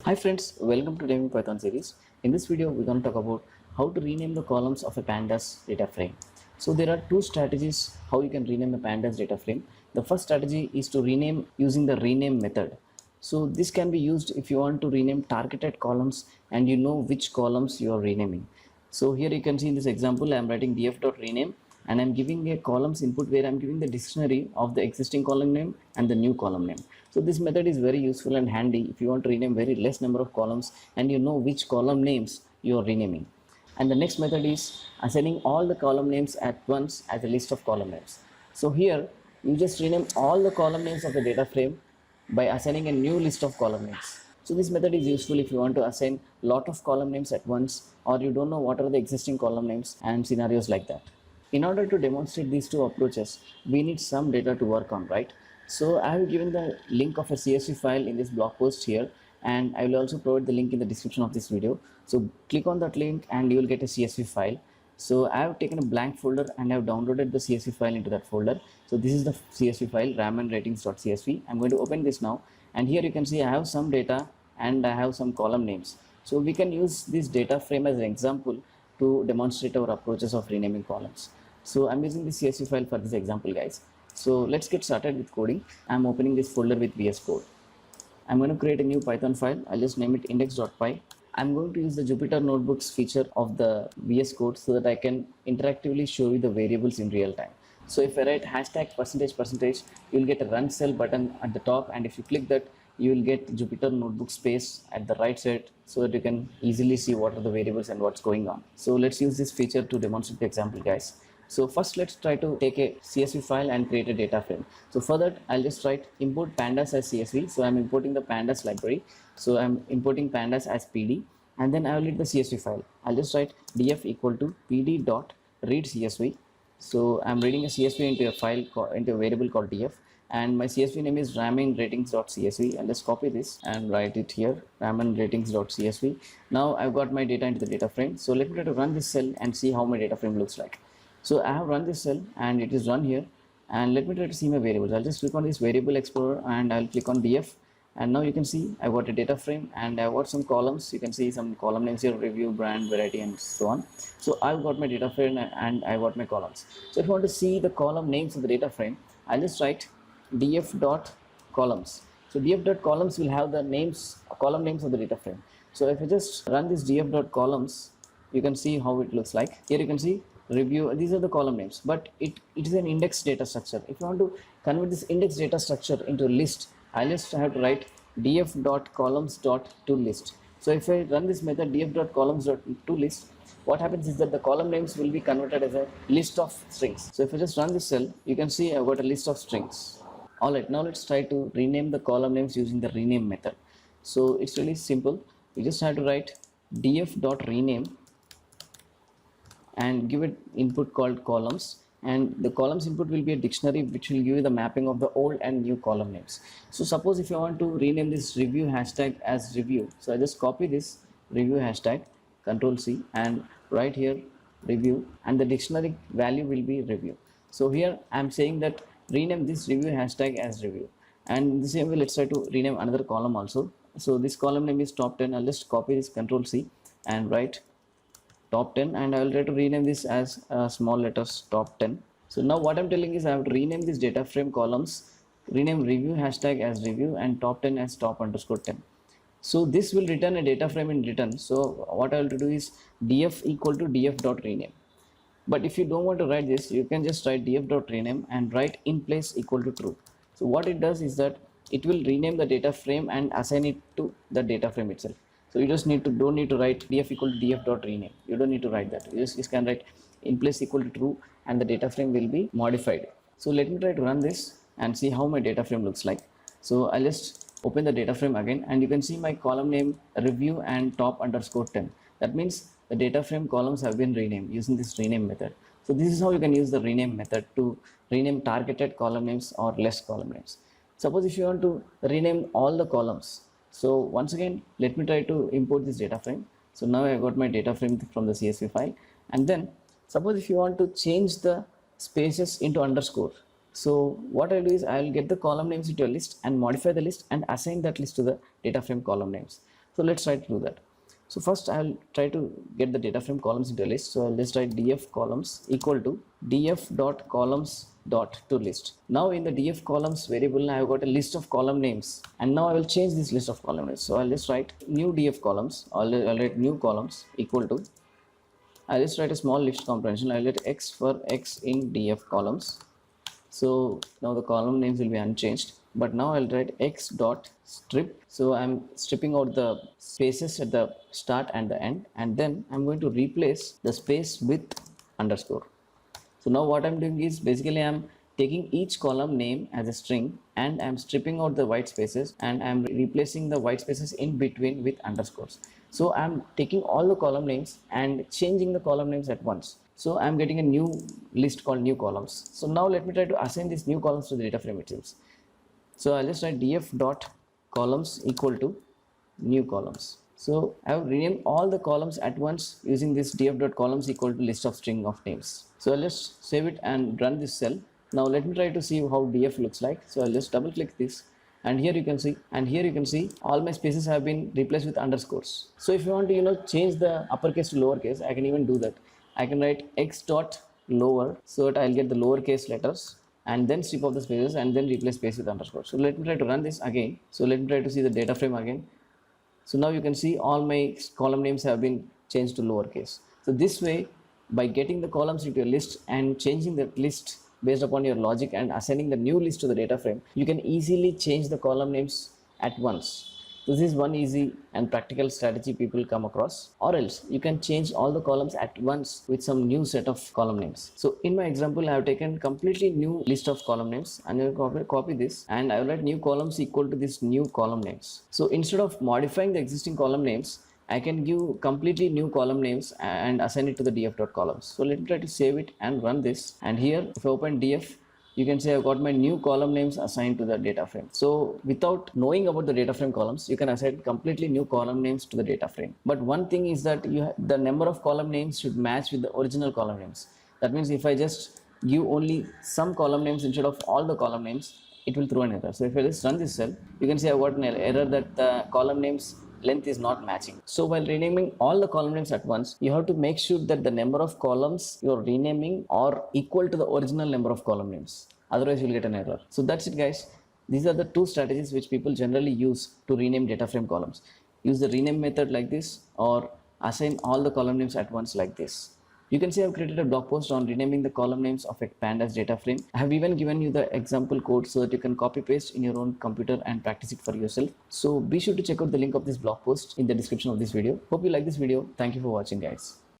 Hi friends, welcome to Demo Python series. In this video, we're going to talk about how to rename the columns of a pandas data frame. So there are two strategies how you can rename a pandas data frame. The first strategy is to rename using the rename method. So this can be used if you want to rename targeted columns and you know which columns you are renaming. So here you can see in this example, I'm writing df.rename and I'm giving a columns input where I'm giving the dictionary of the existing column name and the new column name. So this method is very useful and handy if you want to rename very less number of columns and you know which column names you are renaming. And the next method is assigning all the column names at once as a list of column names. So here you just rename all the column names of the data frame by assigning a new list of column names. So this method is useful if you want to assign lot of column names at once or you don't know what are the existing column names and scenarios like that. In order to demonstrate these two approaches, we need some data to work on, right? So I have given the link of a CSV file in this blog post here, and I will also provide the link in the description of this video. So click on that link and you will get a CSV file. So I have taken a blank folder and I have downloaded the CSV file into that folder. So this is the CSV file ramanratings.csv. I'm going to open this now, and here you can see I have some data and I have some column names. So we can use this data frame as an example to demonstrate our approaches of renaming columns. So I'm using the CSV file for this example, guys. So let's get started with coding. I'm opening this folder with VS Code. I'm going to create a new Python file. I'll just name it index.py. I'm going to use the Jupyter Notebooks feature of the VS Code so that I can interactively show you the variables in real time. So if I write hashtag %%, you'll get a run cell button at the top, and if you click that, you will get Jupyter Notebook space at the right side so that you can easily see what are the variables and what's going on. So let's use this feature to demonstrate the example, guys. So first let's try to take a CSV file and create a data frame. So for that I'll just write import pandas as CSV. So I'm importing the pandas library. So I'm importing pandas as PD, and then I will read the CSV file. I'll just write df equal to pd dot read CSV. So I'm reading a CSV into a file into a variable called df, and my CSV name is ramanratings.csv. And let's copy this and write it here, ramanratings.csv. Now I've got my data into the data frame. So let me try to run this cell and see how my data frame looks like. So I have run this cell and it is run here, and let me try to see my variables. I'll just click on this variable explorer and I'll click on df, and now you can see I got a data frame and I got some columns. You can see some column names here: review, brand, variety, and so on. So I've got my data frame and I got my columns. So if you want to see the column names of the data frame, I'll just write df dot columns. So df dot columns will have the names, column names of the data frame. So if I just run this df dot columns, you can see how it looks like. Here you can see review, these are the column names, but it is an index data structure. If you want to convert this index data structure into a list, I just have to write df.columns.toList. So if I run this method df.columns.toList, what happens is that the column names will be converted as a list of strings. So if I just run this cell, you can see I've got a list of strings. Alright, now let's try to rename the column names using the rename method. So it's really simple. You just have to write df.rename and give it input called columns, and the columns input will be a dictionary which will give you the mapping of the old and new column names. So suppose if you want to rename this review hashtag as review, so I just copy this review hashtag, control C, and write here review, and the dictionary value will be review. So here I'm saying that rename this review hashtag as review, and in the same way let's try to rename another column also. So this column name is top 10. I'll just copy this, control C, and write top 10, and I will try to rename this as small letters top 10. So now what I'm telling is I have to rename this data frame columns, rename review hashtag as review and top 10 as top underscore 10. So this will return a data frame in return. So what I will do is df equal to df dot rename. But if you don't want to write this, you can just write df dot rename and write in place equal to true. So what it does is that it will rename the data frame and assign it to the data frame itself. So you just don't need to write df equal to df dot rename. You don't need to write that. You just can write in place equal to true, and the data frame will be modified. So let me try to run this and see how my data frame looks like. So I'll just open the data frame again, and you can see my column name review and top underscore 10. That means the data frame columns have been renamed using this rename method. So this is how you can use the rename method to rename targeted column names or less column names. Suppose if you want to rename all the columns, so once again let me try to import this data frame. So now I got my data frame from the CSV file, and then suppose if you want to change the spaces into underscore, so what I'll do is I'll get the column names into a list and modify the list and assign that list to the data frame column names. So let's try to do that. So first I'll try to get the data frame columns into a list. So I'll just write df columns equal to df dot columns dot to list. Now in the df columns variable, I've got a list of column names, and now I will change this list of column names. So I'll just write new df columns. I'll write new columns equal to, I'll just write a small list comprehension. I'll let x for x in df columns. So now the column names will be unchanged, but now I'll write x dot strip. So I'm stripping out the spaces at the start and the end, and then I'm going to replace the space with underscore. So now what I'm doing is basically I'm taking each column name as a string, and I'm stripping out the white spaces, and I'm replacing the white spaces in between with underscores. So I'm taking all the column names and changing the column names at once. So I'm getting a new list called new columns. So now let me try to assign these new columns to the data frame itself. So I'll just write df dot columns equal to new columns. So I have renamed all the columns at once using this df dot columns equal to list of string of names. So I'll just save it and run this cell. Now let me try to see how df looks like. So I'll just double click this, and here you can see all my spaces have been replaced with underscores. So if you want to change the uppercase to lowercase, I can even do that. I can write x dot lower so that I'll get the lowercase letters, and then strip off the spaces and then replace space with underscore. So let me try to run this again. So let me try to see the data frame again. So now you can see all my column names have been changed to lowercase. So this way, by getting the columns into a list and changing the list based upon your logic and assigning the new list to the data frame, you can easily change the column names at once. This is one easy and practical strategy people come across. Or else you can change all the columns at once with some new set of column names. So in my example, I have taken completely new list of column names, and I will copy this, and I will write new columns equal to this new column names. So instead of modifying the existing column names, I can give completely new column names and assign it to the df dot columns. So let me try to save it and run this. And here, if I open df, you can say I've got my new column names assigned to the data frame. So without knowing about the data frame columns, you can assign completely new column names to the data frame. But one thing is that the number of column names should match with the original column names. That means if I just give only some column names instead of all the column names, it will throw an error. So if I just run this cell, you can see I've got an error that the column names length is not matching. So while renaming all the column names at once, you have to make sure that the number of columns you're renaming are equal to the original number of column names. Otherwise you'll get an error. So that's it, guys. These are the two strategies which people generally use to rename data frame columns. Use the rename method like this, or assign all the column names at once like this. You can see I've created a blog post on renaming the column names of a pandas data frame. I have even given you the example code so that you can copy paste in your own computer and practice it for yourself. So be sure to check out the link of this blog post in the description of this video. Hope you like this video. Thank you for watching, guys.